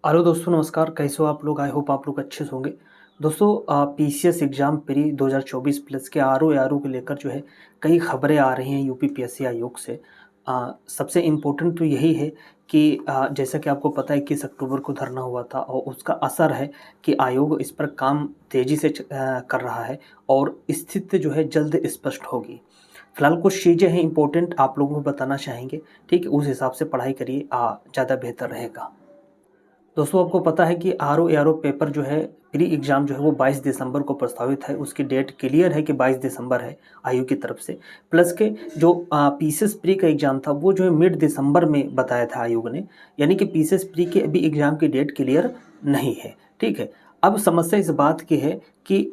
Hello दोस्तों, नमस्कार। कैसे हो आप लोग? आई होप आप लोग अच्छे से होंगे। दोस्तों, पीसीएस एग्ज़ाम प्री 2024 प्लस के आरओ को लेकर जो है कई खबरें आ रही हैं यूपी पीएससी आयोग से। सबसे इम्पोर्टेंट तो यही है कि जैसा कि आपको पता है 21 अक्टूबर को धरना हुआ था और उसका असर है कि आयोग इस पर काम तेज़ी से कर रहा है और स्थिति जो है जल्द स्पष्ट होगी। फिलहाल कुछ चीज़ें हैं इम्पोर्टेंट, आप लोगों को बताना चाहेंगे। ठीक है, उस हिसाब से पढ़ाई करिए, ज़्यादा बेहतर रहेगा। दोस्तों, आपको पता है कि आरओ पेपर जो है प्री एग्ज़ाम जो है वो 22 दिसंबर को प्रस्तावित है। उसकी डेट क्लियर है कि 22 दिसंबर है आयोग की तरफ से। प्लस के जो पीसीएस प्री का एग्ज़ाम था वो जो है मिड दिसंबर में बताया था आयोग ने। यानी कि पीसीएस प्री के अभी एग्ज़ाम की डेट क्लियर नहीं है। ठीक है, अब समस्या इस बात की है कि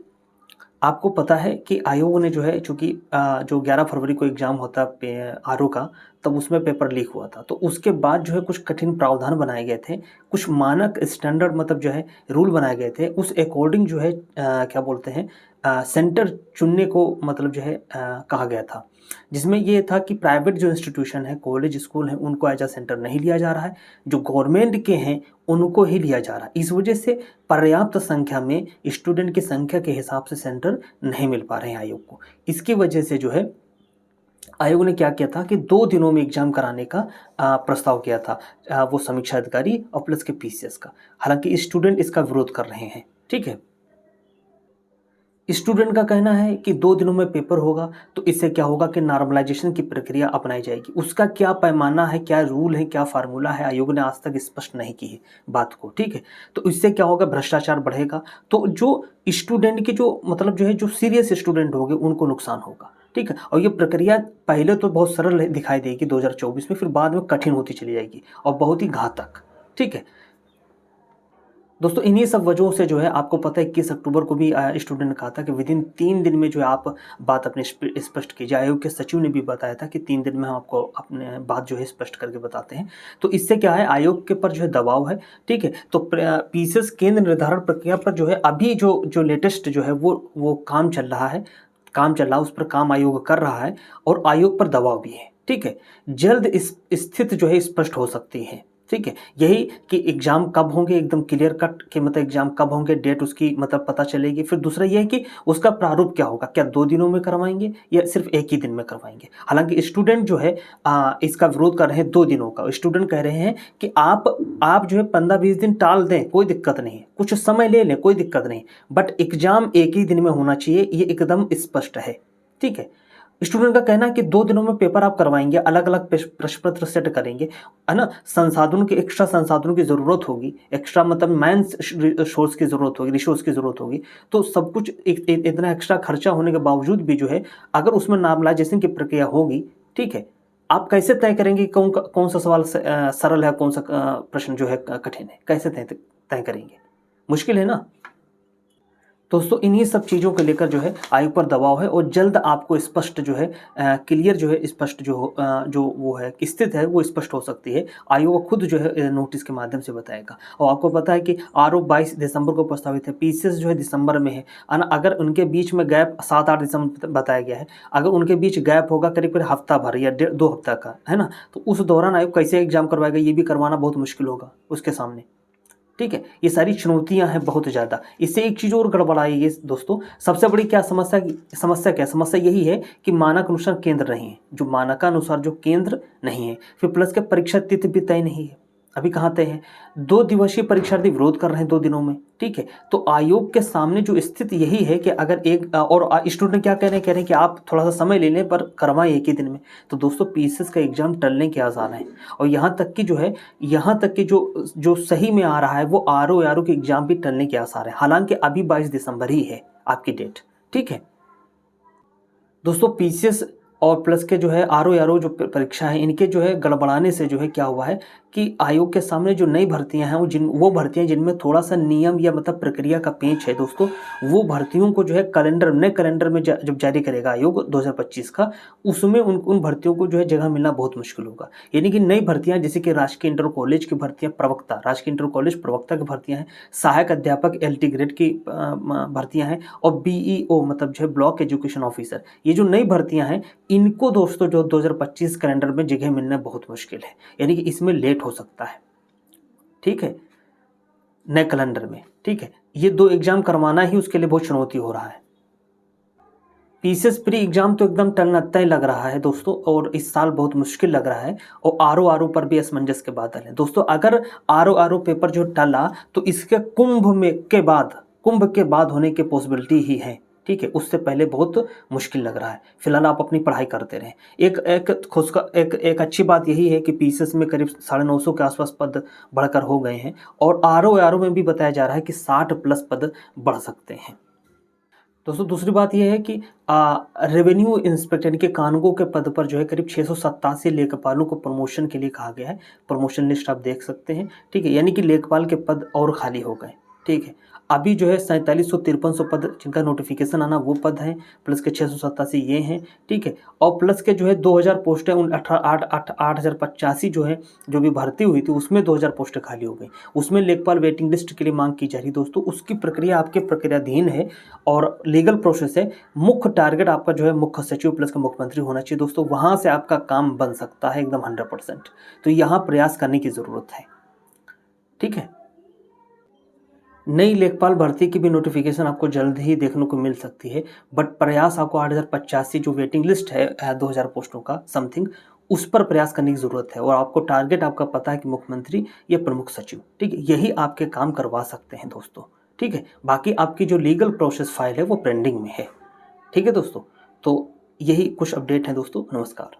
आपको पता है कि आयोग ने जो है चूँकि जो 11 फरवरी को एग्ज़ाम होता है आरओ का, तब उसमें पेपर लीक हुआ था। तो उसके बाद जो है कुछ कठिन प्रावधान बनाए गए थे, कुछ मानक स्टैंडर्ड मतलब जो है रूल बनाए गए थे। उस अकॉर्डिंग जो है क्या बोलते हैं सेंटर चुनने को मतलब जो है कहा गया था। जिसमें ये था कि प्राइवेट जो इंस्टीट्यूशन है, कॉलेज, स्कूल हैं, उनको एज़ अ सेंटर नहीं लिया जा रहा है। जो गवर्नमेंट के हैं, उनको ही लिया जा रहा है। इस वजह से पर्याप्त संख्या में स्टूडेंट की संख्या के हिसाब से सेंटर नहीं मिल पा रहे हैं आयोग को। इसकी वजह से जो है आयोग ने क्या किया था कि 2 दिनों में एग्ज़ाम कराने का प्रस्ताव किया था। वो समीक्षा अधिकारी और प्लस के पीसीएस का। हालाँकि स्टूडेंट इसका विरोध कर रहे हैं। ठीक है? स्टूडेंट का कहना है कि 2 दिनों में पेपर होगा, तो इससे क्या होगा कि नॉर्मलाइजेशन की प्रक्रिया अपनाई जाएगी। उसका क्या पैमाना है, क्या रूल है, क्या फ़ॉर्मूला है, आयोग ने आज तक स्पष्ट नहीं की है बात को। ठीक है? तो इससे क्या होगा, भ्रष्टाचार बढ़ेगा। तो जो स्टूडेंट के जो मतलब जो है जो सीरियस स्टूडेंट होंगे उनको नुकसान होगा। ठीक है? और ये प्रक्रिया पहले तो बहुत सरल दिखाई देगी 2024 में, फिर बाद में कठिन होती चली जाएगी और बहुत ही घातक। ठीक है? दोस्तों, इन्हीं सब वजहों से जो है आपको पता है 21 अक्टूबर को भी स्टूडेंट ने कहा था कि विदिन 3 दिन में जो है आप बात अपने स्पष्ट कीजिए। आयोग के सचिव ने भी बताया था कि 3 दिन में हम आपको अपने बात जो है स्पष्ट करके बताते हैं। तो इससे क्या है, आयोग के पर जो है दबाव है। ठीक है, तो पीसीएस केंद्र निर्धारण प्रक्रिया पर जो है अभी जो लेटेस्ट जो है वो काम चल रहा है। उस पर काम आयोग कर रहा है और आयोग पर दबाव भी है। ठीक है, जल्द इस स्थिति जो है स्पष्ट हो सकती है। ठीक है, यही कि एग्ज़ाम कब होंगे एकदम क्लियर कट कि मतलब एग्ज़ाम कब होंगे, डेट उसकी मतलब पता चलेगी। फिर दूसरा ये है कि उसका प्रारूप क्या होगा, क्या 2 दिनों में करवाएँगे या सिर्फ़ 1 ही दिन में करवाएँगे। हालाँकि स्टूडेंट जो है इसका विरोध कर रहे हैं 2 दिनों का। स्टूडेंट कह रहे हैं कि आप जो है 15-20 दिन टाल दें, कोई दिक्कत नहीं है, कुछ समय ले लें, कोई दिक्कत नहीं, बट एग्ज़ाम 1 ही दिन में होना चाहिए, ये एकदम स्पष्ट है। ठीक है? स्टूडेंट का कहना है कि 2 दिनों में पेपर आप करवाएँगे, अलग-अलग प्रश्न पत्र सेट करेंगे, है ना? एक्स्ट्रा संसाधनों की ज़रूरत होगी, एक्स्ट्रा मतलब सोर्स की ज़रूरत होगी, रिसोर्स की ज़रूरत होगी। तो सब कुछ इतना एक्स्ट्रा खर्चा होने के बावजूद भी जो है, अगर उसमें नॉर्मलाइज़ेशन की प्रक्रिया होगी, ठीक है? आप कैसे तय करेंगे कौन सा सवाल सरल है, कौन सा प्रश्न जो है कठिन है? कैसे तय करेंगे? मुश्किल है ना? दोस्तों, इन्हीं सब चीज़ों को लेकर जो है आयोग पर दबाव है और जल्द आपको स्पष्ट जो है क्लियर जो है स्पष्ट जो वो है स्थिति है वो स्पष्ट हो सकती है। आयोग खुद जो है नोटिस के माध्यम से बताएगा। और आपको पता है कि आरओ 22 दिसंबर को प्रस्तावित है, पीसीएस जो है दिसंबर में है। अगर उनके बीच में गैप 7-8 दिसंबर बताया गया है, अगर उनके बीच गैप होगा करीब हफ्ता भर या 2 हफ्ता का, है ना? तो उस दौरान आयोग कैसे एग्जाम करवाएगा, ये भी करवाना बहुत मुश्किल होगा उसके सामने। ठीक है, ये सारी चुनौतियां हैं बहुत ज़्यादा। इससे एक चीज़ और गड़बड़ाई है दोस्तों, सबसे बड़ी क्या समस्या क्या है? समस्या यही है कि मानक अनुसार केंद्र नहीं है, जो मानकानुसार जो केंद्र नहीं है। फिर प्लस के परीक्षा तिथि भी तय नहीं है, अभी कहाँ तय है? 2 दिवसीय परीक्षार्थी विरोध कर रहे हैं 2 दिनों में। ठीक है, तो आयोग के सामने जो स्थिति यही है कि अगर स्टूडेंट क्या कह रहे हैं कि आप थोड़ा सा समय ले लें पर करवाएं 1 ही दिन में। तो दोस्तों, पीसीएस का एग्जाम टलने के आसार हैं और यहाँ तक कि जो सही में आ रहा है वो आरओ के एग्जाम भी टलने के आसार है। हालांकि अभी 22 दिसंबर ही है आपकी डेट। ठीक है दोस्तों, पीसीएस और प्लस के जो है आरओ जो परीक्षा है, इनके जो है गड़बड़ाने से जो है क्या हुआ है कि आयोग के सामने जो नई भर्तियां हैं वो भर्तियां जिनमें थोड़ा सा नियम या मतलब प्रक्रिया का पेंच है दोस्तों, वो भर्तियों को जो है नए कैलेंडर में जब जारी करेगा आयोग 2025 का, उसमें उन भर्तियों को जो है जगह मिलना बहुत मुश्किल होगा। यानी कि नई भर्तियां जैसे कि राजकीय इंटर कॉलेज की भर्तियां, राजकीय इंटर कॉलेज प्रवक्ता की भर्तियां हैं, सहायक अध्यापक एलटी ग्रेड की भर्तियां हैं और बीईओ मतलब जो है ब्लॉक एजुकेशन ऑफिसर, ये जो नई भर्तियां हैं इनको दोस्तों जो 2025 कैलेंडर में जगह मिलना बहुत मुश्किल है। यानी कि इसमें लेट हो सकता है। ठीक है, नए कैलेंडर में, ठीक है। ये 2 एग्जाम करवाना ही उसके लिए बहुत चुनौती हो रहा है। पीसीएस प्री एग्जाम तो एकदम टलनत्ता ही लग रहा है दोस्तों, और इस साल बहुत मुश्किल लग रहा है, और आरओ पर भी असमंजस के बादल है दोस्तों। अगर आरओ पेपर जो टला तो इसके कुंभ के बाद होने की पॉसिबिलिटी ही है, ठीक है। उससे पहले बहुत मुश्किल लग रहा है। फिलहाल आप अपनी पढ़ाई करते रहें। एक अच्छी बात यही है कि पीसीएस में करीब 950 के आसपास पद बढ़कर हो गए हैं, और आरओ में भी बताया जा रहा है कि 60+ पद बढ़ सकते हैं दोस्तों। दूसरी बात यह है कि रेवेन्यू इंस्पेक्टर यानी कि कानूनगो के पद पर जो है करीब 687 लेखपालों को प्रमोशन के लिए कहा गया है। प्रमोशन लिस्ट आप देख सकते हैं, ठीक है। यानी कि लेखपाल के पद और खाली हो गए, ठीक है। अभी जो है 4753 पद जिनका नोटिफिकेशन आना वो पद हैं, प्लस के 687 ये हैं, ठीक है। और प्लस के जो है 2000 पोस्टें उन 8085 जो है जो भी भर्ती हुई थी उसमें 2000 पोस्टें खाली हो गई। उसमें लेखपाल वेटिंग लिस्ट के लिए मांग की जा रही दोस्तों। उसकी प्रक्रिया आपके प्रक्रियाधीन है और लीगल प्रोसेस है। मुख्य टारगेट आपका जो है मुख्य सचिव प्लस का मुख्यमंत्री होना चाहिए दोस्तों। वहाँ से आपका काम बन सकता है एकदम 100%। तो यहाँ प्रयास करने की ज़रूरत है, ठीक है। नई लेखपाल भर्ती की भी नोटिफिकेशन आपको जल्द ही देखने को मिल सकती है, बट प्रयास आपको 8085 जो वेटिंग लिस्ट है 2000 पोस्टों का समथिंग, उस पर प्रयास करने की ज़रूरत है। और आपको टारगेट आपका पता है कि मुख्यमंत्री या प्रमुख सचिव, ठीक है। यही आपके काम करवा सकते हैं दोस्तों, ठीक है। बाकी आपकी जो लीगल प्रोसेस फाइल है वो पेंडिंग में है, ठीक है दोस्तों। तो यही कुछ अपडेट है दोस्तों। नमस्कार।